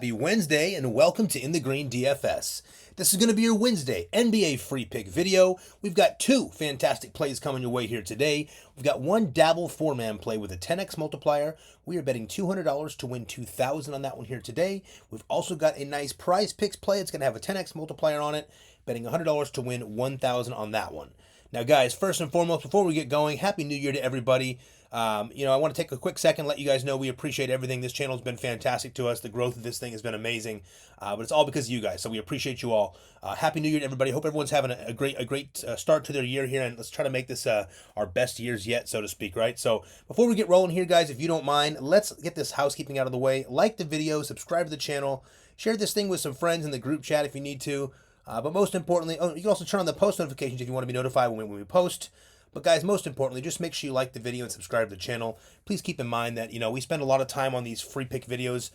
Happy Wednesday and welcome to In the Green DFS. This is going to be your Wednesday NBA free pick video. We've got two fantastic plays coming your way here today. We've got one Dabble 4-man play with a 10x multiplier. We are betting $200 to win $2,000 on that one here today. We've also got a nice Prizepicks play. It's going to have a 10x multiplier on it, betting $100 to win $1,000 on that one. Now, guys, first and foremost, before we get going, Happy New Year to everybody. I want to take a quick second, let you guys know we appreciate everything. This channel has been fantastic to us. The growth of this thing has been amazing, but it's all because of you guys, so we appreciate you all. Happy New Year to everybody. Hope everyone's having a great start to their year here, and let's try to make this our best years yet, so to speak, right? So before we get rolling here, guys, if you don't mind, let's get this housekeeping out of the way. Like the video, subscribe to the channel, share this thing with some friends in the group chat if you need to. But most importantly, you can also turn on the post notifications if you want to be notified when we post. But guys, most importantly, just make sure you like the video and subscribe to the channel. Please keep in mind that, we spend a lot of time on these free pick videos.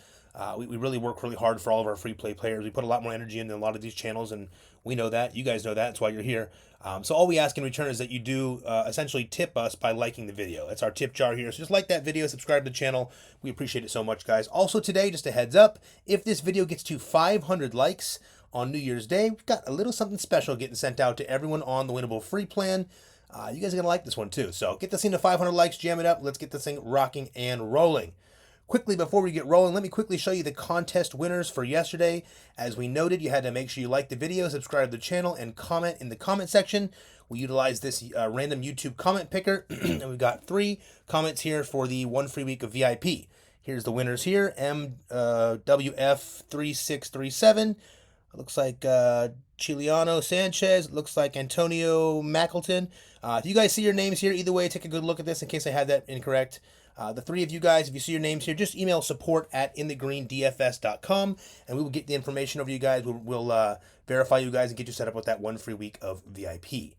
We really work really hard for all of our free play players. We put a lot more energy into a lot of these channels, and we know that. You guys know that. That's why you're here. So all we ask in return is that you do essentially tip us by liking the video. That's our tip jar here. So just like that video, subscribe to the channel. We appreciate it so much, guys. Also today, just a heads up, if this video gets to 500 likes on New Year's Day, we've got a little something special getting sent out to everyone on the Winnable free plan. You guys are going to like this one too. So get this thing to 500 likes, jam it up. Let's get this thing rocking and rolling. Quickly, before we get rolling, let me quickly show you the contest winners for yesterday. As we noted, you had to make sure you like the video, subscribe to the channel, and comment in the comment section. We utilize this random YouTube comment picker, and we've got 3 comments here for the 1 free week of VIP. Here's the winners here. MWF3637. Looks like Chiliano Sanchez. Looks like Antonio Mackleton. If you guys see your names here, either way, take a good look at this in case I had that incorrect. The 3 of you guys, if you see your names here, just email support@inthegreendfs.com, and we will get the information over to you guys. We'll verify you guys and get you set up with that 1 free week of VIP.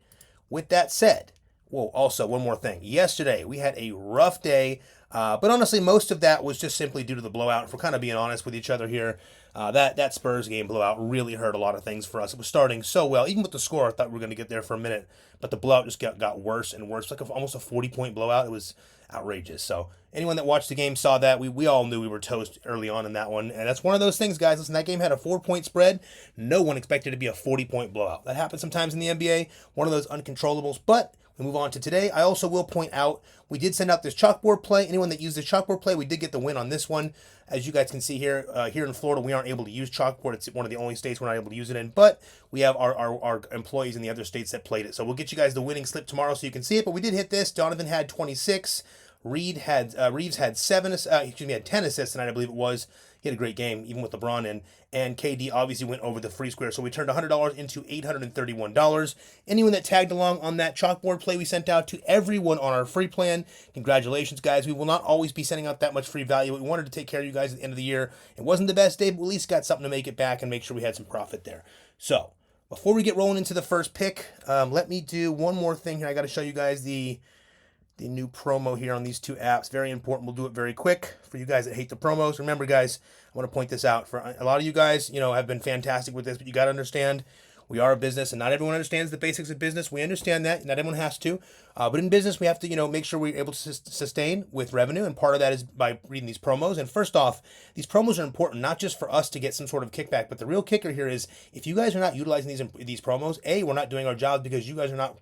With that said, also one more thing. Yesterday, we had a rough day, but honestly, most of that was just simply due to the blowout. If we're kind of being honest with each other here, that Spurs game blowout really hurt a lot of things for us. It was starting so well. Even with the score, I thought we were going to get there for a minute, but the blowout just got worse and worse. Like almost a 40-point blowout. It was outrageous. So anyone that watched the game saw that. We all knew we were toast early on in that one, and that's one of those things, guys. Listen, that game had a 4-point spread. No one expected it to be a 40-point blowout. That happens sometimes in the NBA. One of those uncontrollables, but we move on to today. I also will point out, we did send out this chalkboard play. Anyone that used the chalkboard play, we did get the win on this one. As you guys can see here, here in Florida, we aren't able to use chalkboard. It's one of the only states we're not able to use it in, but we have our employees in the other states that played it. So we'll get you guys the winning slip tomorrow so you can see it, but we did hit this. Donovan had 26. Reeves had 10 assists tonight, I believe it was. He had a great game, even with LeBron in. And KD obviously went over the free square, so we turned $100 into $831. Anyone that tagged along on that chalkboard play we sent out to everyone on our free plan, congratulations, guys. We will not always be sending out that much free value. We wanted to take care of you guys at the end of the year. It wasn't the best day, but we at least got something to make it back and make sure we had some profit there. So before we get rolling into the first pick, let me do one more thing here. I got to show you guys the new promo here on these 2 apps. Very important. We'll do it very quick for you guys that hate the promos. Remember, guys, I want to point this out. For a lot of you guys, have been fantastic with this, but you got to understand, we are a business, and not everyone understands the basics of business. We understand that. Not everyone has to. But in business, we have to, make sure we're able to sustain with revenue, and part of that is by reading these promos. And first off, these promos are important, not just for us to get some sort of kickback, but the real kicker here is if you guys are not utilizing these promos, we're not doing our jobs because you guys are not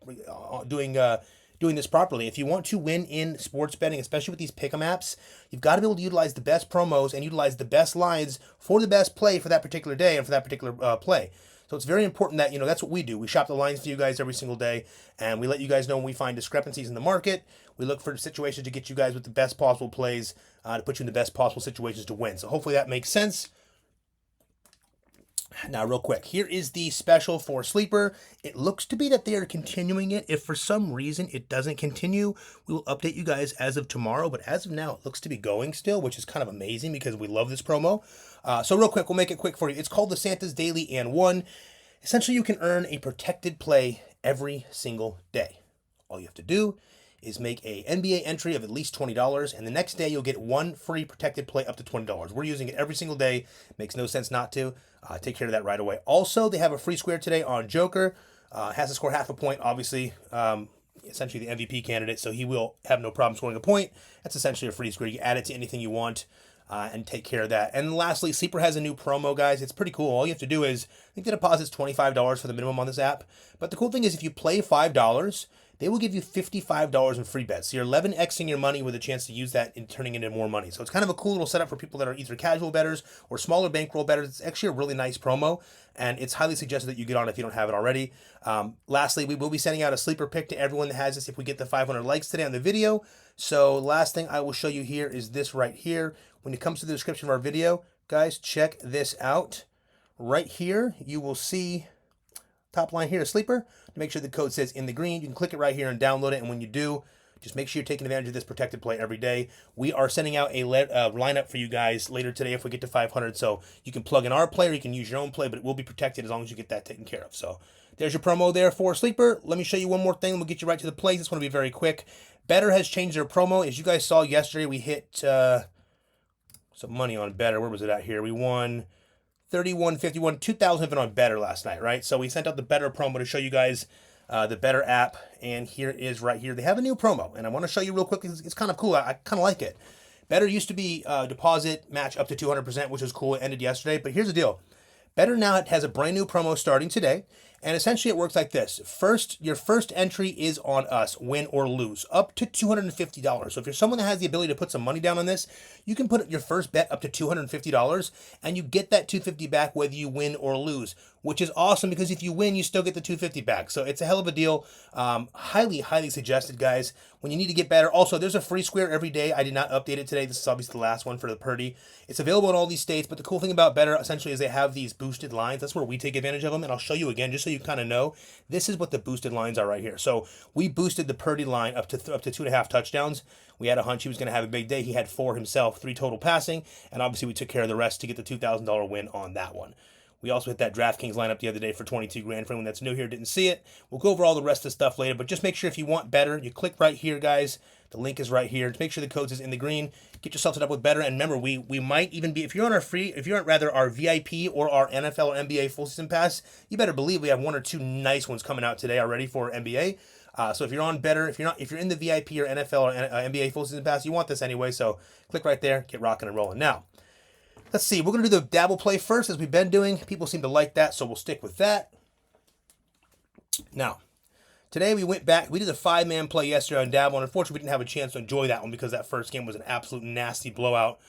doing this properly. If you want to win in sports betting, especially with these pick'em apps, you've got to be able to utilize the best promos and utilize the best lines for the best play for that particular day and for that particular play. So it's very important that, that's what we do. We shop the lines for you guys every single day, and we let you guys know when we find discrepancies in the market. We look for situations to get you guys with the best possible plays to put you in the best possible situations to win. So hopefully that makes sense. Now, real quick, here is the special for Sleeper. It looks to be that they are continuing it. If for some reason it doesn't continue, we will update you guys as of tomorrow. But as of now, it looks to be going still, which is kind of amazing because we love this promo. So real quick, we'll make it quick for you. It's called the Santa's Daily and One. Essentially, you can earn a protected play every single day. All you have to do is make a NBA entry of at least $20, and the next day you'll get 1 free protected play up to $20. We're using it every single day. Makes no sense not to. Take care of that right away. Also, they have a free square today on Joker. Has to score half a point, obviously. Essentially the MVP candidate, so he will have no problem scoring a point. That's essentially a free square. You add it to anything you want. and take care of that. And lastly, Sleeper has a new promo, guys. It's pretty cool. All you have to do is, I think the deposit's $25 for the minimum on this app. But the cool thing is if you play $5, they will give you $55 in free bets. So you're 11xing your money with a chance to use that in turning into more money. So it's kind of a cool little setup for people that are either casual bettors or smaller bankroll bettors. It's actually a really nice promo, and it's highly suggested that you get on if you don't have it already. Lastly, we will be sending out a sleeper pick to everyone that has this if we get the 500 likes today on the video. So last thing I will show you here is this right here. When it comes to the description of our video, guys, check this out. Right here, you will see top line here, a sleeper. To make sure the code says in the green, you can click it right here and download it. And when you do, just make sure you're taking advantage of this protected play every day. We are sending out a lineup for you guys later today if we get to 500. So you can plug in our play or you can use your own play, but it will be protected as long as you get that taken care of. So there's your promo there for Sleeper. Let me show you one more thing. We'll get you right to the plays. This one will be very quick. Betr has changed their promo. As you guys saw yesterday, we hit some money on Betr. Where was it at here? We won 31.51, 2,000 on Betr last night, right? So we sent out the Betr promo to show you guys the Betr app, and here it is right here. They have a new promo, and I want to show you real quick. It's kind of cool. I kind of like it. Betr used to be deposit match up to 200%, which was cool. It ended yesterday, but here's the deal. Betr now has a brand new promo starting today, and essentially it works like this. Your first entry is on us, win or lose, up to $250. So if you're someone that has the ability to put some money down on this, you can put your first bet up to $250, and you get that $250 back whether you win or lose, which is awesome because if you win, you still get the $250 back. So it's a hell of a deal. Highly, highly suggested, guys, when you need to get better. Also, there's a free square every day. I did not update it today. This is obviously the last one for the Purdy. It's available in all these states, but the cool thing about Betr essentially is they have these boosted lines. That's where we take advantage of them, and I'll show you again just so you kind of know. This is what the boosted lines are right here. So we boosted the Purdy line up to 2.5 touchdowns. We had a hunch he was going to have a big day. He had 4 himself, 3 total passing, and obviously we took care of the rest to get the $2,000 win on that one. We also hit that DraftKings lineup the other day for 22 grand. For anyone that's new here, didn't see it, we'll go over all the rest of the stuff later. But just make sure if you want Betr, you click right here, guys. The link is right here. Just make sure the code is in the green. Get yourself set up with Betr. And remember, we might even be, if you're on our our VIP or our NFL or NBA full season pass, you better believe we have 1 or 2 nice ones coming out today already for NBA. So if you're on Betr, if you're in the VIP or NFL or NBA full season pass, you want this anyway. So click right there, get rocking and rolling. Now, let's see. We're going to do the Dabble play first, as we've been doing. People seem to like that, so we'll stick with that. Now, today we went back. We did a 5-man play yesterday on Dabble, and unfortunately we didn't have a chance to enjoy that one because that first game was an absolute nasty blowout.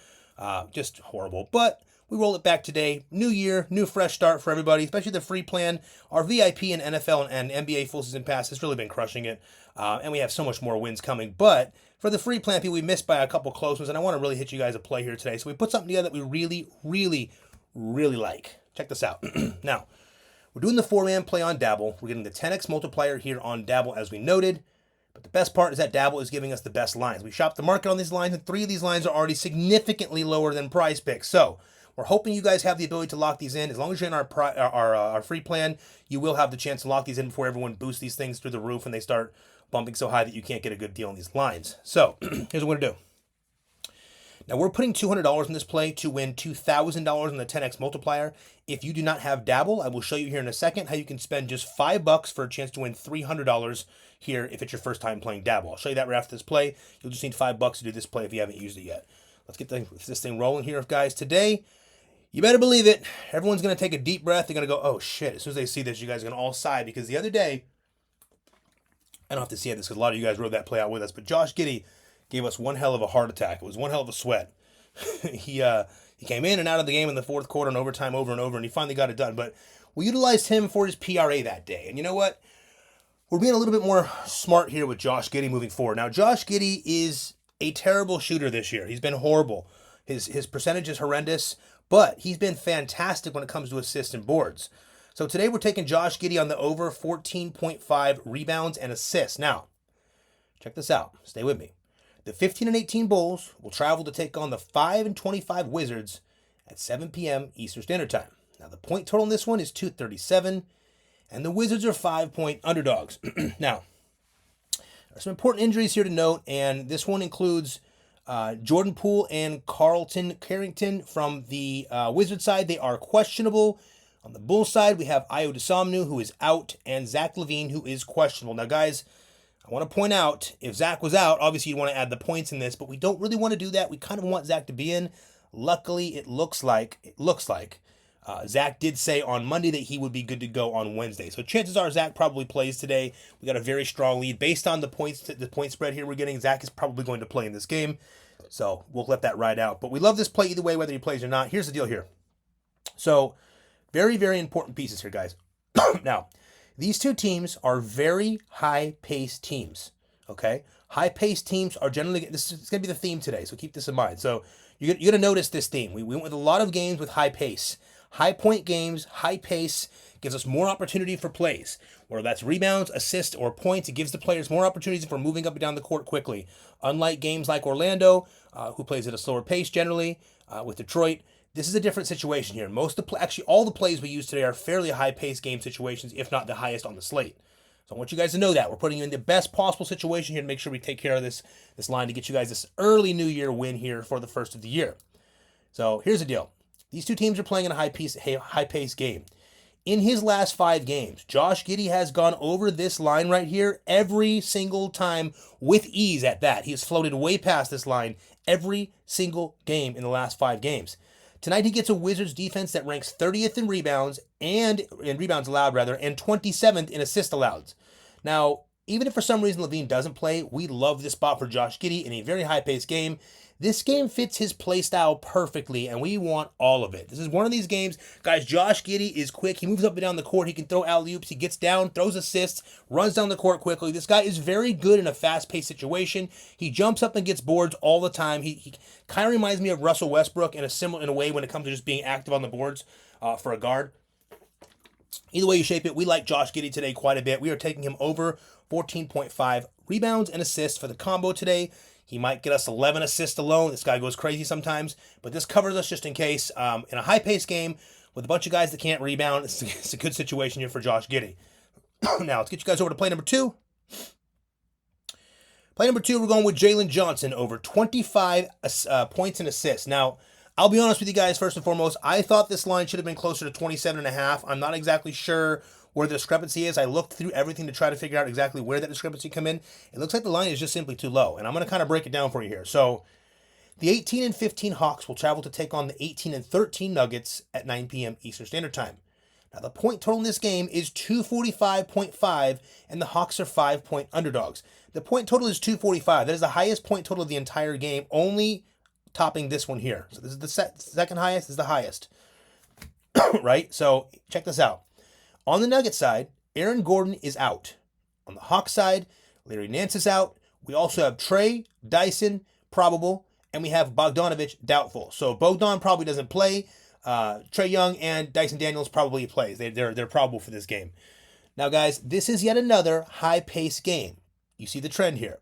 Just horrible. But we roll it back today. New year, new fresh start for everybody, especially the free plan. Our VIP and NFL and NBA full season pass has really been crushing it, and we have so much more wins coming. But for the free plan, we missed by a couple close ones, and I want to really hit you guys a play here today. So we put something together that we really, really, really like. Check this out. Now, we're doing the 4-man play on Dabble. We're getting the 10x multiplier here on Dabble, as we noted. But the best part is that Dabble is giving us the best lines. We shopped the market on these lines, and 3 of these lines are already significantly lower than Prizepicks. So we're hoping you guys have the ability to lock these in. As long as you're in our free plan, you will have the chance to lock these in before everyone boosts these things through the roof and they start bumping so high that you can't get a good deal on these lines. So here's what we're going to do. Now, we're putting $200 in this play to win $2,000 on the 10x multiplier. If you do not have Dabble, I will show you here in a second how you can spend just $5 for a chance to win $300 here if it's your first time playing Dabble. I'll show you that right after this play. You'll just need $5 to do this play if you haven't used it yet. Let's get this thing rolling here, guys. Today, you better believe it, everyone's going to take a deep breath. They're going to go, oh, shit. As soon as they see this, you guys are going to all sigh because the other day, I don't have to see this because a lot of you guys rode that play out with us, but Josh Giddey gave us one hell of a heart attack. It was one hell of a sweat. He came in and out of the game in the fourth quarter and overtime over and over, and he finally got it done. But we utilized him for his PRA that day. And you know what? We're being a little bit more smart here with Josh Giddey moving forward. Now, Josh Giddey is a terrible shooter this year. He's been horrible. His percentage is horrendous, but he's been fantastic when it comes to assists and boards. So today we're taking Josh Giddey on the over 14.5 rebounds and assists. Now, check this out. Stay with me. The 15 and 18 Bulls will travel to take on the 5 and 25 Wizards at 7 p.m. Eastern Standard Time. Now, the point total in this one is 237, and the Wizards are 5-point underdogs. Now, there's some important injuries here to note, and this one includes Jordan Poole and Carlton Carrington from the Wizards side. They are questionable. On the Bulls side, we have Ayo Dosunmu, who is out, and Zach LaVine, who is questionable. Now, guys, I want to point out, if Zach was out, obviously you want to add the points in this, but we don't really want to do that. We kind of want Zach to be in. Luckily, it looks like Zach did say on Monday that he would be good to go on Wednesday. So chances are Zach probably plays today. We got a very strong lead based on the point spread here we're getting. Zach is probably going to play in this game. So we'll let that ride out. But we love this play either way, whether he plays or not. Here's the deal here. So very, very important pieces here, guys. Now, these two teams are very high-paced teams, okay? High-paced teams are generally, this is going to be the theme today, so keep this in mind. So you're going to notice this theme. We went with a lot of games with high pace. High-point games, high pace, gives us more opportunity for plays. Whether that's rebounds, assists, or points, it gives the players more opportunities for moving up and down the court quickly. Unlike games like Orlando, who plays at a slower pace generally, with Detroit, this is a different situation here. Actually, all the plays we use today are fairly high-paced game situations, if not the highest on the slate. So I want you guys to know that. We're putting you in the best possible situation here to make sure we take care of this line to get you guys this early New Year win here for the first of the year. So here's the deal. These two teams are playing in a high-paced game. In his last 5 games, Josh Giddey has gone over this line right here every single time with ease at that. He has floated way past this line every single game in the last 5 games. Tonight he gets a Wizards defense that ranks 30th in rebounds and in rebounds allowed and 27th in assists allowed. Now, even if for some reason Levine doesn't play, we love this spot for Josh Giddey in a very high-paced game. This game fits his play style perfectly, and we want all of it. This is one of these games, guys, Josh Giddey is quick. He moves up and down the court. He can throw alley-oops. He gets down, throws assists, runs down the court quickly. This guy is very good in a fast-paced situation. He jumps up and gets boards all the time. He kind of reminds me of Russell Westbrook in a way when it comes to just being active on the boards for a guard. Either way you shape it, we like Josh Giddey today quite a bit. We are taking him over 14.5 rebounds and assists for the combo today. He might get us 11 assists alone. This guy goes crazy sometimes, but this covers us just in case. In a high-paced game with a bunch of guys that can't rebound, it's a good situation here for Josh Giddey. Now, let's get you guys over to play number 2. Play number 2, we're going with Jalen Johnson over 25 points and assists. Now, I'll be honest with you guys, first and foremost, I thought this line should have been closer to 27.5. I'm not exactly sure where the discrepancy is. I looked through everything to try to figure out exactly where that discrepancy come in. It looks like the line is just simply too low, and I'm going to kind of break it down for you here. So the 18 and 15 Hawks will travel to take on the 18 and 13 Nuggets at 9 p.m. Eastern Standard Time. Now, the point total in this game is 245.5, and the Hawks are 5-point underdogs. The point total is 245. That is the highest point total of the entire game, only topping this one here. So this is the second highest, this is the highest. Right? So check this out. On the Nuggets side, Aaron Gordon is out. On the Hawks side, Larry Nance is out. We also have Trey, Dyson, probable, and we have Bogdanovic, doubtful. So Bogdan probably doesn't play. Trey Young and Dyson Daniels probably plays. They're probable for this game. Now, guys, this is yet another high-paced game. You see the trend here.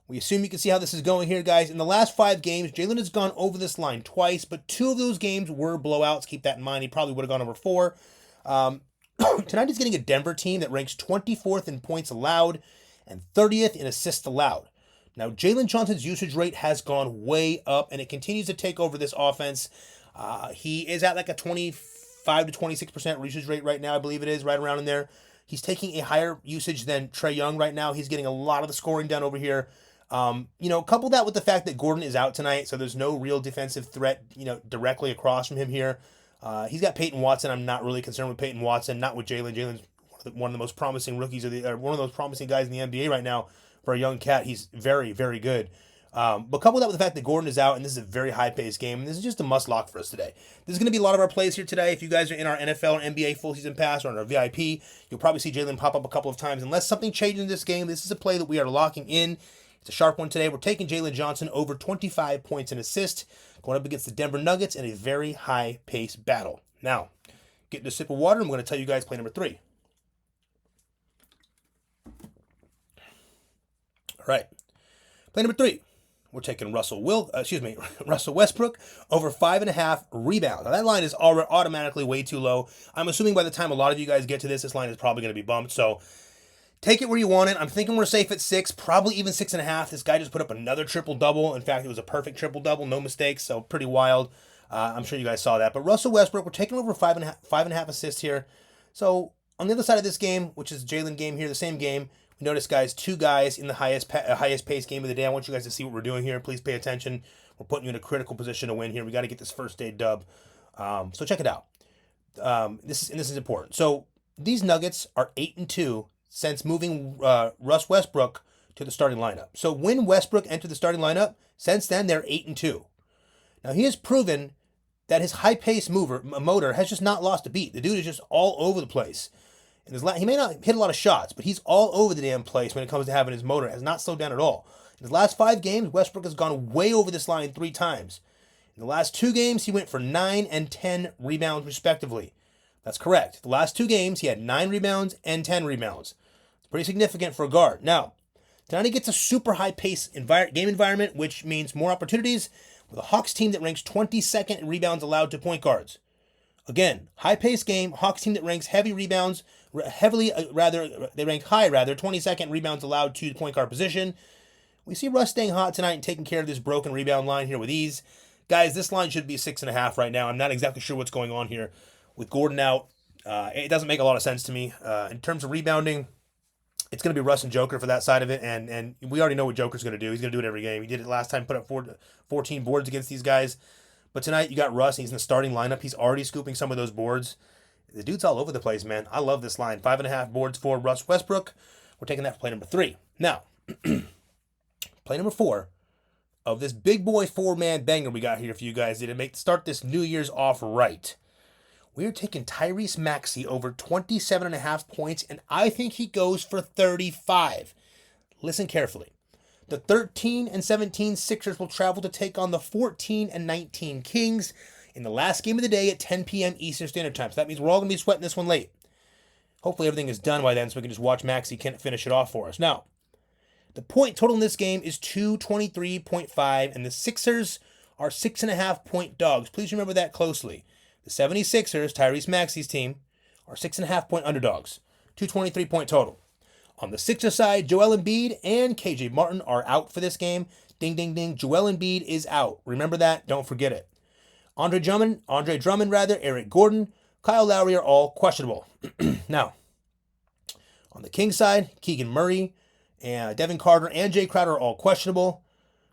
We assume you can see how this is going here, guys. In the last 5 games, Jalen has gone over this line twice, but 2 of those games were blowouts. Keep that in mind. He probably would have gone over 4. Tonight he's getting a Denver team that ranks 24th in points allowed and 30th in assists allowed. Now, Jalen Johnson's usage rate has gone way up, and it continues to take over this offense. He is at like a 25 to 26% usage rate right now, I believe it is, right around in there. He's taking a higher usage than Trey Young right now. He's getting a lot of the scoring done over here. Couple that with the fact that Gordon is out tonight, so there's no real defensive threat, directly across from him here. He's got Peyton Watson. I'm not really concerned with Peyton Watson, not with Jalen. Jalen's one of the most promising rookies, or one of those promising guys in the NBA right now for a young cat. He's very, very good. But couple that with the fact that Gordon is out, and this is a very high-paced game, and this is just a must-lock for us today. This is going to be a lot of our plays here today. If you guys are in our NFL or NBA full season pass or in our VIP, you'll probably see Jalen pop up a couple of times. Unless something changes in this game, this is a play that we are locking in. It's a sharp one today. We're taking Jalen Johnson over 25 points and assists, going up against the Denver Nuggets in a very high-paced battle. Now, getting a sip of water, I'm going to tell you guys play number 3. All right. Play number 3. We're taking Russell Westbrook over 5.5 rebounds. Now, that line is automatically way too low. I'm assuming by the time a lot of you guys get to this line is probably going to be bumped. So take it where you want it. I'm thinking we're safe at 6, probably even 6.5. This guy just put up another triple-double. In fact, it was a perfect triple-double, no mistakes, so pretty wild. I'm sure you guys saw that. But Russell Westbrook, we're taking over 5.5 assists here. So on the other side of this game, which is the Jalen game here, the same game, we notice, guys, 2 guys in the highest pace game of the day. I want you guys to see what we're doing here. Please pay attention. We're putting you in a critical position to win here. We got to get this first day dub. So check it out. This is important. So these Nuggets are 8-2 since moving Russ Westbrook to the starting lineup. So when Westbrook entered the starting lineup, since then they're 8-2. Now he has proven that his high-pace motor has just not lost a beat. The dude is just all over the place. He may not hit a lot of shots, but he's all over the damn place when it comes to having his motor. It has not slowed down at all. In his last 5 games, Westbrook has gone way over this line 3 times. In the last 2 games, he went for 9 and 10 rebounds, respectively. That's correct. The last 2 games, he had 9 rebounds and 10 rebounds. It's pretty significant for a guard. Now, tonight he gets a super high-pace game environment, which means more opportunities with a Hawks team that ranks 22nd in rebounds allowed to point guards. Again, high-paced game, Hawks team that ranks they rank high, 22nd rebounds allowed to the point guard position. We see Russ staying hot tonight and taking care of this broken rebound line here with ease. Guys, this line should be 6.5 right now. I'm not exactly sure what's going on here with Gordon out. It doesn't make a lot of sense to me. In terms of rebounding, it's going to be Russ and Joker for that side of it, and we already know what Joker's going to do. He's going to do it every game. He did it last time, put up 14 boards against these guys. But tonight, you got Russ, and he's in the starting lineup. He's already scooping some of those boards. The dude's all over the place, man. I love this line. 5.5 boards for Russ Westbrook. We're taking that for play number 3. Now, play number 4 of this big boy 4-man banger we got here for you guys to start this New Year's off right. We are taking Tyrese Maxey over 27.5 points, and I think he goes for 35. Listen carefully. The 13 and 17 Sixers will travel to take on the 14 and 19 Kings in the last game of the day at 10 p.m. Eastern Standard Time. So that means we're all going to be sweating this one late. Hopefully everything is done by then so we can just watch Maxey finish it off for us. Now, the point total in this game is 223.5, and the Sixers are 6.5 point dogs. Please remember that closely. The 76ers, Tyrese Maxey's team, are 6.5 point underdogs. 223 point total. On the Sixers side, Joel Embiid and KJ Martin are out for this game. Ding, ding, ding. Joel Embiid is out. Remember that. Don't forget it. Andre Drummond, Eric Gordon, Kyle Lowry are all questionable. Now, on the Kings side, Keegan Murray, and Devin Carter and Jay Crowder are all questionable.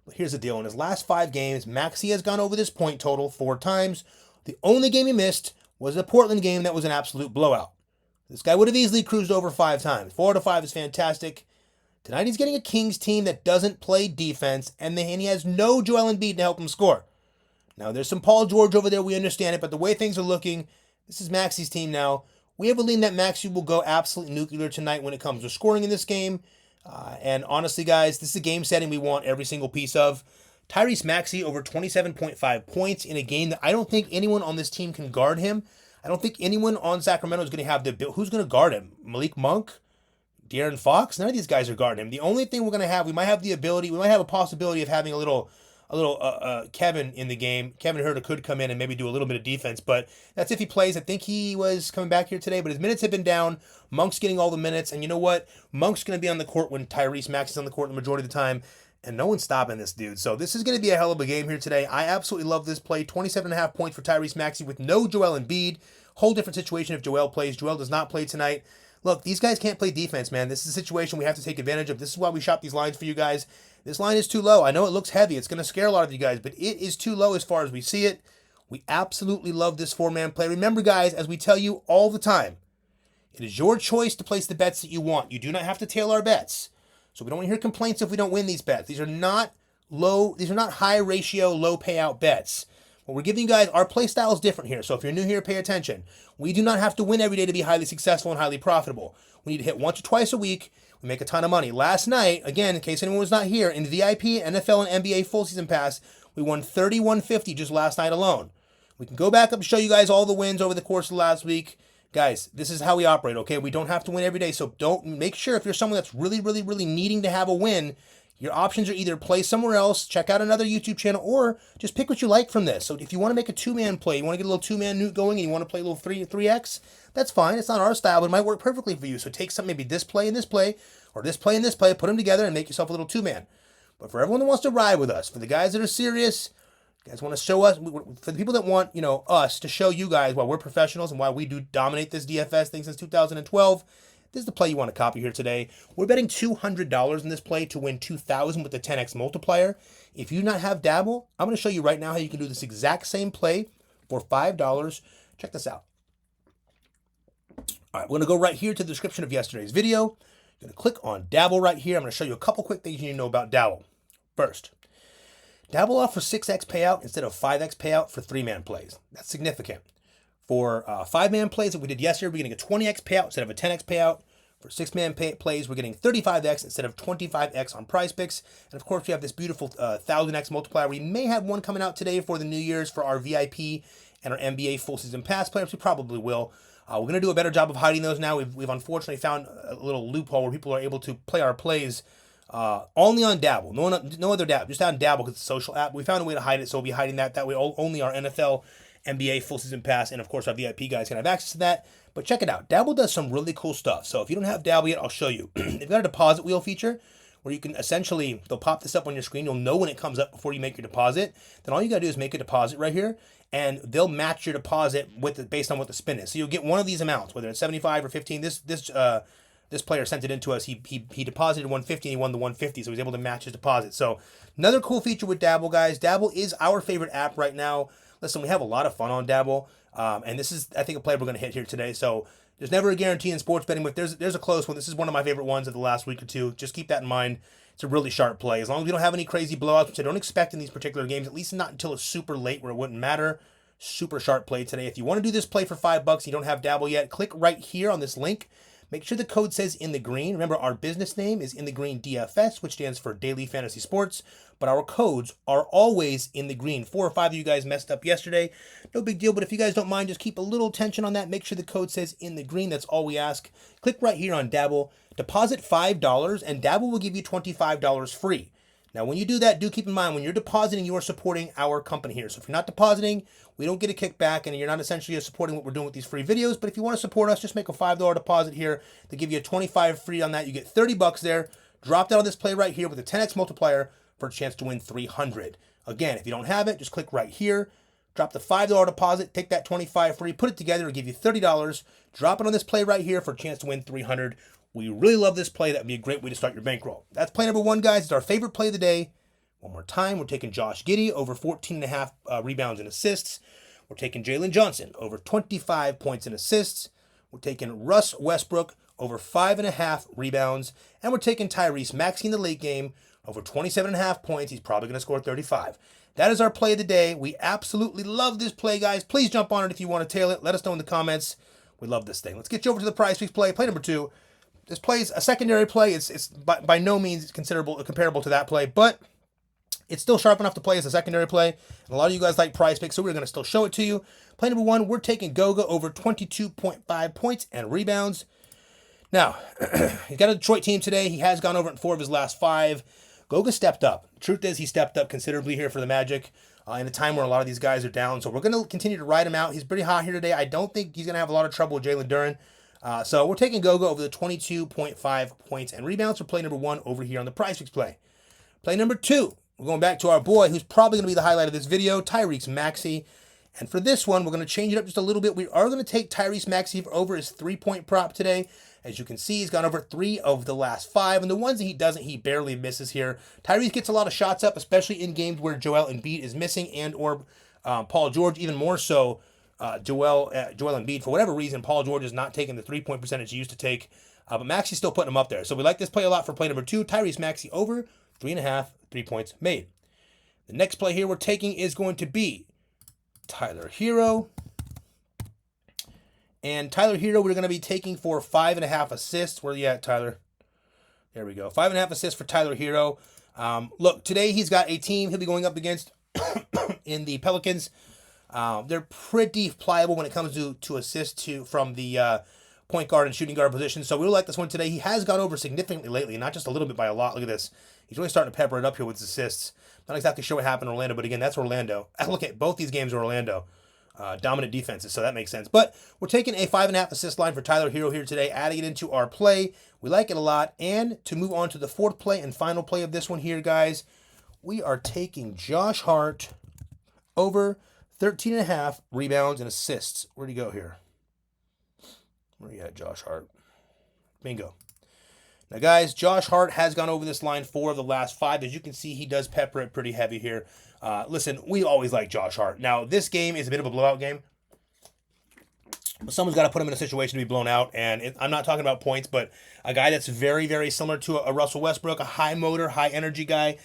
But here's the deal. In his last 5 games, Maxey has gone over this point total 4 times. The only game he missed was the Portland game that was an absolute blowout. This guy would have easily cruised over 5 times. 4 out of 5 is fantastic. Tonight he's getting a Kings team that doesn't play defense, and he has no Joel Embiid to help him score. Now, there's some Paul George over there. We understand it, but the way things are looking, this is Maxey's team now. We have a lean that Maxey will go absolutely nuclear tonight when it comes to scoring in this game. And honestly, guys, this is a game setting we want every single piece of. Tyrese Maxey over 27.5 points in a game that I don't think anyone on this team can guard him. I don't think anyone on Sacramento is going to have who's going to guard him? Malik Monk? De'Aaron Fox? None of these guys are guarding him. The only thing we're going to have, we might have a possibility of having a little Kevin in the game. Kevin Huerter could come in and maybe do a little bit of defense, but that's if he plays. I think he was coming back here today, but his minutes have been down. Monk's getting all the minutes, and you know what? Monk's going to be on the court when Tyrese Maxey's on the court the majority of the time, and no one's stopping this dude. So this is going to be a hell of a game here today. I absolutely love this play. 27.5 points for Tyrese Maxey with no Joel Embiid. Whole different situation if Joel plays. Joel does not play tonight. Look, these guys can't play defense, man. This is a situation we have to take advantage of. This is why we shop these lines for you guys. This line is too low. I know it looks heavy. It's going to scare a lot of you guys, but it is too low as far as we see it. We absolutely love this 4-man play. Remember, guys, as we tell you all the time, it is your choice to place the bets that you want. You do not have to tail our bets. So we don't want to hear complaints if we don't win these bets. These are not high ratio, low payout bets. What we're giving you guys, our play style is different here. So if you're new here, pay attention. We do not have to win every day to be highly successful and highly profitable. We need to hit once or twice a week. We make a ton of money. Last night, again, in case anyone was not here, in the VIP, NFL, and NBA full season pass, we won $31.50 just last night alone. We can go back up and show you guys all the wins over the course of the last week. Guys, this is how we operate, okay? We don't have to win every day, so make sure if you're someone that's really, really, really needing to have a win, your options are either play somewhere else, check out another YouTube channel, or just pick what you like from this. So if you want to make a 2-man play, you want to get a little 2-man newt going, and you want to play a little 3x, that's fine. It's not our style, but it might work perfectly for you. So take some, maybe this play and this play, or this play and this play, put them together and make yourself a little 2-man. But for everyone that wants to ride with us, for the guys that are serious, you guys want to show us, for the people that want, us to show you guys why we're professionals and why we do dominate this DFS thing since 2012, this is the play you want to copy here today. We're betting $200 in this play to win 2,000 with the 10x multiplier. If you do not have Dabble, I'm going to show you right now how you can do this exact same play for $5. Check this out. All right, we're going to go right here to the description of yesterday's video. You're going to click on Dabble right here. I'm going to show you a couple quick things you need to know about Dabble. First, Dabble offers 6x payout instead of 5x payout for 3-man plays. That's significant. For 5-man plays that we did yesterday, we're getting a 20x payout instead of a 10x payout. For 6-man plays, we're getting 35x instead of 25x on Prizepicks. And of course, we have this beautiful 1000x multiplier. We may have one coming out today for the New Year's for our VIP and our NBA full season pass players. We probably will. We're going to do a better job of hiding those now. We've unfortunately found a little loophole where people are able to play our plays only on Dabble. No other Dabble, just on Dabble because it's a social app. We found a way to hide it, so we'll be hiding that. That way only our NFL, NBA full season pass, and of course our VIP guys can have access to that. But check it out. Dabble does some really cool stuff. So if you don't have Dabble yet, I'll show you. They've got a deposit wheel feature where you can essentially, they'll pop this up on your screen. You'll know when it comes up before you make your deposit. Then all you got to do is make a deposit right here, and they'll match your deposit based on what the spin is. So you'll get one of these amounts, whether it's 75 or 15. This player sent it in to us. He deposited 150 and he won the 150, so he was able to match his deposit. So another cool feature with Dabble, guys. Dabble is our favorite app right now. Listen, we have a lot of fun on Dabble, and this is, I think, a play we're going to hit here today. So there's never a guarantee in sports betting, but there's a close one. This is one of my favorite ones of the last week or two. Just keep that in mind. It's a really sharp play. As long as we don't have any crazy blowouts, which I don't expect in these particular games, at least not until it's super late where it wouldn't matter. Super sharp play today. If you want to do this play for $5 and you don't have Dabble yet, click right here on this link. Make sure the code says in the green. Remember, our business name is in the green DFS, which stands for Daily Fantasy Sports, but our codes are always in the green. 4 or 5 of you guys messed up yesterday. No big deal, but if you guys don't mind, just keep a little attention on that. Make sure the code says in the green. That's all we ask. Click right here on Dabble. Deposit $5, and Dabble will give you $25 free. Now, when you do that, do keep in mind, when you're depositing, you are supporting our company here. So if you're not depositing, we don't get a kickback, and you're not essentially supporting what we're doing with these free videos. But if you want to support us, just make a $5 deposit here. They give you a $25 free on that. You get $30 there. Drop that on this play right here with a 10x multiplier for a chance to win $300. Again, if you don't have it, just click right here. Drop the $5 deposit. Take that $25 free. Put it together. It'll give you $30. Drop it on this play right here for a chance to win $300. We really love this play. That would be a great way to start your bankroll. That's play number 1, guys. It's our favorite play of the day. One more time, we're taking Josh Giddey over 14.5 rebounds and assists. We're taking Jalen Johnson over 25 points and assists. We're taking Russ Westbrook over 5.5 rebounds. And we're taking Tyrese Maxey in the late game over 27.5 points. He's probably going to score 35. That is our play of the day. We absolutely love this play, guys. Please jump on it if you want to tail it. Let us know in the comments. We love this thing. Let's get you over to the Prizepicks play. Play number 2. This play is a secondary play. It's by no means comparable to that play, but it's still sharp enough to play as a secondary play. And a lot of you guys like Prizepicks, so we're going to still show it to you. Play number 1, we're taking Goga over 22.5 points and rebounds. Now, he's got a Detroit team today. He has gone over in 4 of his last 5. Goga stepped up. Truth is, he stepped up considerably here for the Magic in a time where a lot of these guys are down. So we're going to continue to ride him out. He's pretty hot here today. I don't think he's going to have a lot of trouble with Jalen Duren. So we're taking Goga over the 22.5 points and rebounds for play number 1 over here on the Prizepicks play. Play number 2, we're going back to our boy who's probably going to be the highlight of this video, Tyrese Maxey. And for this one, we're going to change it up just a little bit. We are going to take Tyrese Maxey over his 3-point prop today. As you can see, he's gone over 3 of the last 5. And the ones that he doesn't, he barely misses here. Tyrese gets a lot of shots up, especially in games where Joel Embiid is missing and or Paul George, even more so. Joel Embiid, for whatever reason, Paul George is not taking the 3-point percentage he used to take, but Maxey's still putting him up there. So we like this play a lot for play number 2. Tyrese Maxey over 3.5 3-points made. The next play here we're taking is going to be Tyler Hero. And Tyler Hero we're going to be taking for 5.5 assists. Where are you at, Tyler? There we go. 5.5 assists for Tyler Hero. Look, today he's got a team he'll be going up against in the Pelicans. They're pretty pliable when it comes to assists from the point guard and shooting guard position. So we like this one today. He has gone over significantly lately, not just a little bit, by a lot. Look at this. He's really starting to pepper it up here with his assists. Not exactly sure what happened in Orlando, but again, that's Orlando. Look at both these games are Orlando. Dominant defenses, so that makes sense. But we're taking a 5.5 assist line for Tyler Hero here today, adding it into our play. We like it a lot. And to move on to the 4th play and final play of this one here, guys, we are taking Josh Hart over 13.5 rebounds and assists. Where'd he go here? Where you at, Josh Hart? Bingo. Now, guys, Josh Hart has gone over this line 4 of the last 5. As you can see, he does pepper it pretty heavy here. Listen, we always like Josh Hart. Now, this game is a bit of a blowout game. But someone's got to put him in a situation to be blown out. And I'm not talking about points, but a guy that's very, very similar to a Russell Westbrook, a high motor, high energy guy.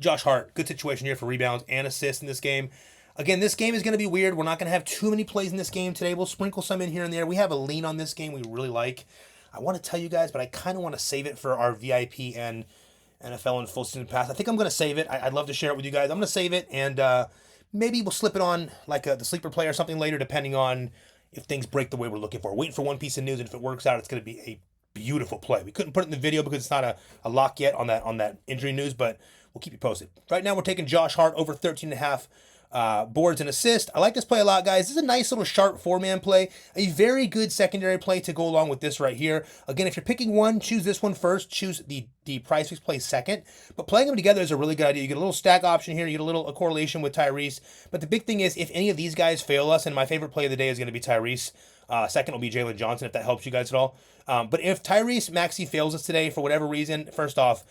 Josh Hart, good situation here for rebounds and assists in this game. Again, this game is going to be weird. We're not going to have too many plays in this game today. We'll sprinkle some in here and there. We have a lean on this game we really like. I want to tell you guys, but I kind of want to save it for our VIP and NFL and full season pass. I think I'm going to save it. I'd love to share it with you guys. I'm going to save it, and maybe we'll slip it on like the sleeper play or something later, depending on if things break the way we're looking for. Waiting for one piece of news, and if it works out, it's going to be a beautiful play. We couldn't put it in the video because it's not a lock yet on that injury news, but we'll keep you posted. Right now, we're taking Josh Hart over 13.5 boards and assists. I like this play a lot, guys. This is a nice little sharp 4-man play. A very good secondary play to go along with this right here. Again, if you're picking one, choose this one first. Choose the Prizepicks play second. But playing them together is a really good idea. You get a little stack option here. You get a correlation with Tyrese. But the big thing is, if any of these guys fail us, and my favorite play of the day is going to be Tyrese. Second will be Jalen Johnson, if that helps you guys at all. But if Tyrese Maxey fails us today for whatever reason, first off,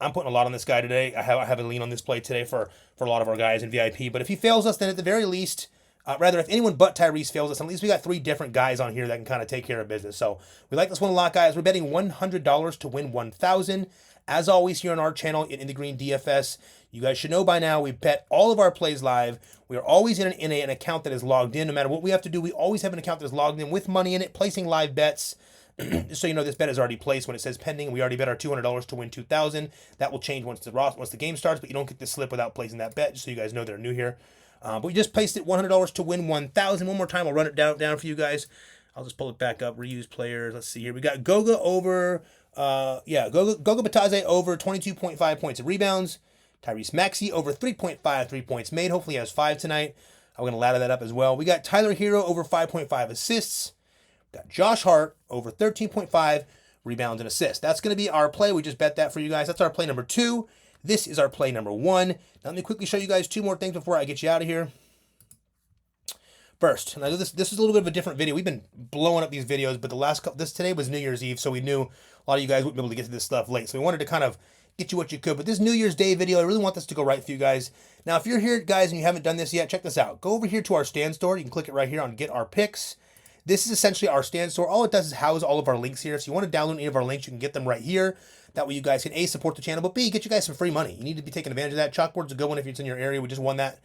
I'm putting a lot on this guy today. I have a lean on this play today for a lot of our guys in VIP. But if he fails us, then at the very least, if anyone but Tyrese fails us, at least we got 3 different guys on here that can kind of take care of business. So we like this one a lot, guys. We're betting $100 to win $1,000. As always, here on our channel in the Green DFS, you guys should know by now we bet all of our plays live. We are always in an account that is logged in. No matter what we have to do, we always have an account that is logged in with money in it, placing live bets. Just so you know, this bet is already placed when it says pending. We already bet our $200 to win $2,000. That will change once the game starts, but you don't get this slip without placing that bet, just so you guys know they're new here. But we just placed it $100 to win $1,000. One more time, I'll run it down for you guys. I'll just pull it back up. Reuse players. Let's see here. We got Goga over, Goga Bataze over 22.5 points of rebounds. Tyrese Maxey over 3.5 3-points made. Hopefully he has 5 tonight. I'm going to ladder that up as well. We got Tyler Hero over 5.5 assists. Got Josh Hart over 13.5 rebounds and assists. That's going to be our play. We just bet that for you guys. That's our play number 2. This is our play number 1. Now let me quickly show you guys 2 more things before I get you out of here. First, now this is a little bit of a different video. We've been blowing up these videos, but today was New Year's Eve, so we knew a lot of you guys wouldn't be able to get to this stuff late. So we wanted to kind of get you what you could. But this New Year's Day video, I really want this to go right for you guys. Now, if you're here, guys, and you haven't done this yet, check this out. Go over here to our stand store. You can click it right here on Get Our Picks. This is essentially our stand store. All it does is house all of our links here. So you want to download any of our links, you can get them right here. That way you guys can A, support the channel, but B, get you guys some free money. You need to be taking advantage of that. Chalkboard's a good one if it's in your area. We just won that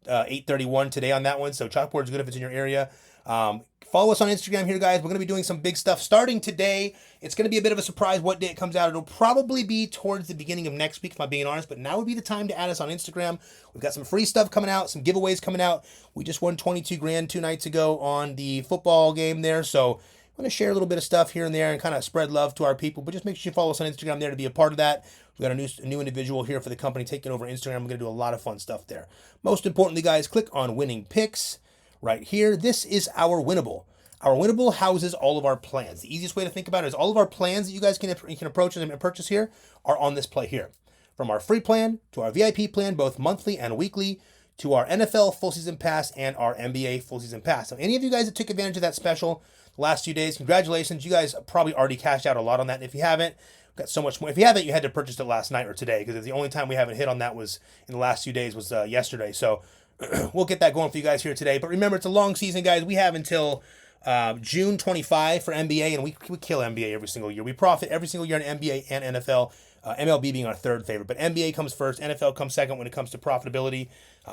831 today on that one. So Chalkboard's good if it's in your area. Follow us on Instagram here, guys. We're going to be doing some big stuff starting today. It's going to be a bit of a surprise what day it comes out. It'll probably be towards the beginning of next week, if I'm being honest. But now would be the time to add us on Instagram. We've got some free stuff coming out, some giveaways coming out. We just won 22 grand 2 nights ago on the football game there. So I'm going to share a little bit of stuff here and there and kind of spread love to our people. But just make sure you follow us on Instagram there to be a part of that. We've got a new individual here for the company taking over Instagram. We're going to do a lot of fun stuff there. Most importantly, guys, click on Winning Picks right here. This is our winnable. Our winnable houses all of our plans. The easiest way to think about it is all of our plans that you guys can approach and purchase here are on this play here. From our free plan to our VIP plan, both monthly and weekly, to our NFL full season pass and our NBA full season pass. So any of you guys that took advantage of that special the last few days, congratulations. You guys probably already cashed out a lot on that. And if you haven't, we've got so much more. If you haven't, you had to purchase it last night or today, because the only time we haven't hit on that was in the last few days was yesterday. So we'll get that going for you guys here today. But remember, it's a long season, guys. We have until June 25 for NBA, and we kill NBA every single year. We profit every single year in NBA and NFL, MLB being our third favorite. But NBA comes first, NFL comes second when it comes to profitability.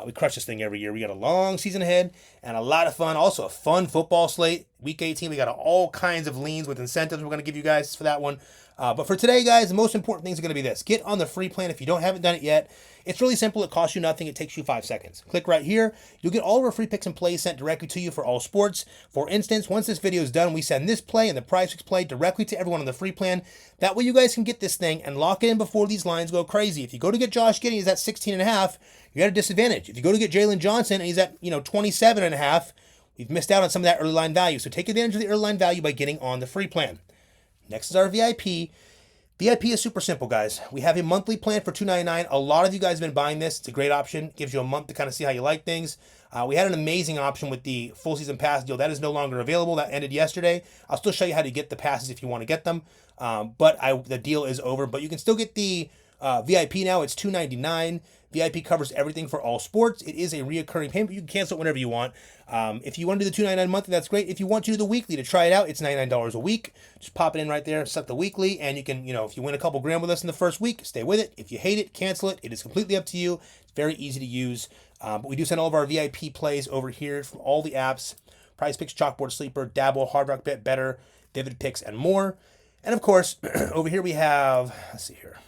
We crush this thing every year. We got a long season ahead and a lot of fun. Also a fun football slate. Week 18, we got all kinds of leans with incentives we're going to give you guys for that one. But for today, guys, the most important things are going to be this. Get on the free plan if you haven't done it yet. It's really simple. It costs you nothing. It takes you 5 seconds. Click right here. You'll get all of our free picks and plays sent directly to you for all sports. For instance, once this video is done, we send this play and the Prizepicks play directly to everyone on the free plan. That way you guys can get this thing and lock it in before these lines go crazy. If you go to get Josh Giddey, he's at 16.5. You're at a disadvantage. If you go to get Jalen Johnson and he's at 27.5, we've missed out on some of that early line value. So take advantage of the early line value by getting on the free plan. Next is our VIP. VIP is super simple, guys. We have a monthly plan for $2.99. A lot of you guys have been buying this. It's a great option. Gives you a month to kind of see how you like things. We had an amazing option with the full season pass deal. That is no longer available. That ended yesterday. I'll still show you how to get the passes if you want to get them. But the deal is over. But you can still get the VIP now. It's $2.99. VIP covers everything for all sports. It is a reoccurring payment. You can cancel it whenever you want. If you want to do the $2.99 monthly, that's great. If you want to do the weekly to try it out, it's $99 a week. Just pop it in right there, set the weekly, and you can, if you win a couple grand with us in the first week, stay with it. If you hate it, cancel it. It is completely up to you. It's very easy to use. But we do send all of our VIP plays over here from all the apps: Prizepicks, Chalkboard Sleeper, Dabble, Hard Rock Bet, Betr, Vivid Picks, and more. And of course, over here we have, let's see here,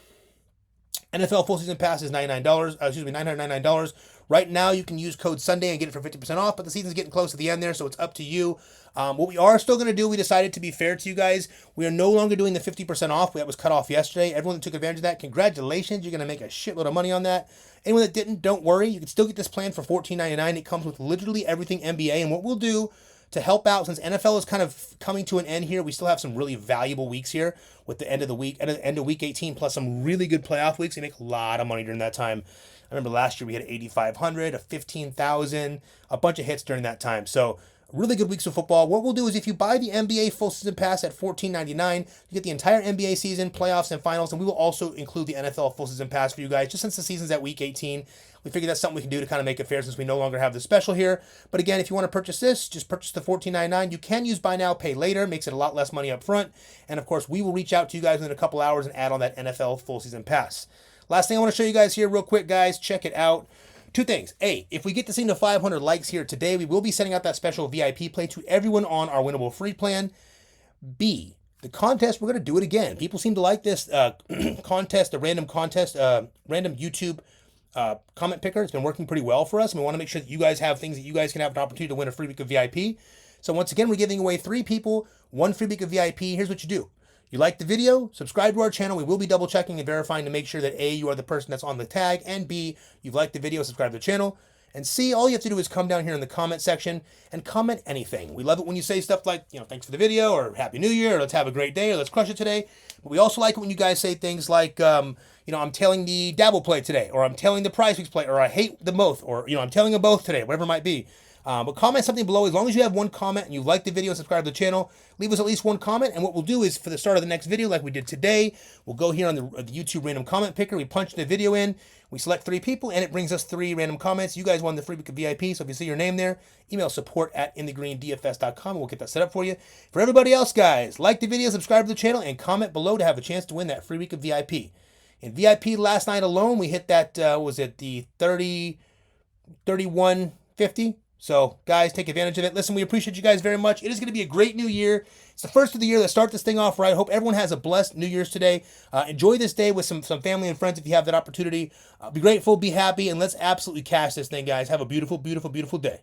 NFL full season pass is $999. Right now, you can use code Sunday and get it for 50% off, but the season's getting close to the end there, so it's up to you. What we are still going to do, we decided to be fair to you guys. We are no longer doing the 50% off. That was cut off yesterday. Everyone that took advantage of that, congratulations. You're going to make a shitload of money on that. Anyone that didn't, don't worry. You can still get this plan for $14.99. It comes with literally everything NBA, and what we'll do to help out, since NFL is kind of coming to an end here, we still have some really valuable weeks here with the end of the week, end of week 18, plus some really good playoff weeks. You make a lot of money during that time. I remember last year we had 8,500, a 15,000, a bunch of hits during that time. So really good weeks of football. What we'll do is if you buy the NBA full season pass at $14.99, you get the entire NBA season, playoffs, and finals, and we will also include the NFL full season pass for you guys. Just since the season's at week 18, we figured that's something we can do to kind of make it fair since we no longer have the special here. But again, if you want to purchase this, just purchase the $14.99. You can use buy now, pay later. Makes it a lot less money up front. And of course, we will reach out to you guys within a couple hours and add on that NFL full season pass. Last thing I want to show you guys here real quick, guys. Check it out. Two things. A, if we get this thing to 500 likes here today, we will be sending out that special VIP play to everyone on our winnable free plan. B, the contest, we're going to do it again. People seem to like this contest, a random contest, random YouTube comment picker. It's been working pretty well for us, and we want to make sure that you guys have things that you guys can have an opportunity to win a free week of VIP. So once again, we're giving away 3 people, 1 free week of VIP. Here's what you do. You like the video, subscribe to our channel. We will be double checking and verifying to make sure that A, you are the person that's on the tag, and B, you've liked the video, subscribe to the channel. And C, all you have to do is come down here in the comment section and comment anything. We love it when you say stuff like, thanks for the video, or Happy New Year, or let's have a great day, or let's crush it today. But we also like it when you guys say things like, I'm telling the Dabble play today, or I'm telling the Prizepicks play, or I hate them both, or, I'm telling them both today, whatever it might be. But comment something below. As long as you have 1 comment and you like the video and subscribe to the channel, leave us at least 1 comment. And what we'll do is for the start of the next video, like we did today, we'll go here on the YouTube random comment picker. We punch the video in, we select 3 people, and it brings us 3 random comments. You guys won the free week of VIP, so if you see your name there, email support@inthegreendfs.com, and we'll get that set up for you. For everybody else, guys, like the video, subscribe to the channel, and comment below to have a chance to win that free week of VIP. In VIP last night alone, we hit that, the 3150. So, guys, take advantage of it. Listen, we appreciate you guys very much. It is going to be a great new year. It's the first of the year. Let's start this thing off right. I hope everyone has a blessed New Year's today. Enjoy this day with some family and friends if you have that opportunity. Be grateful, be happy, and let's absolutely cash this thing, guys. Have a beautiful, beautiful, beautiful day.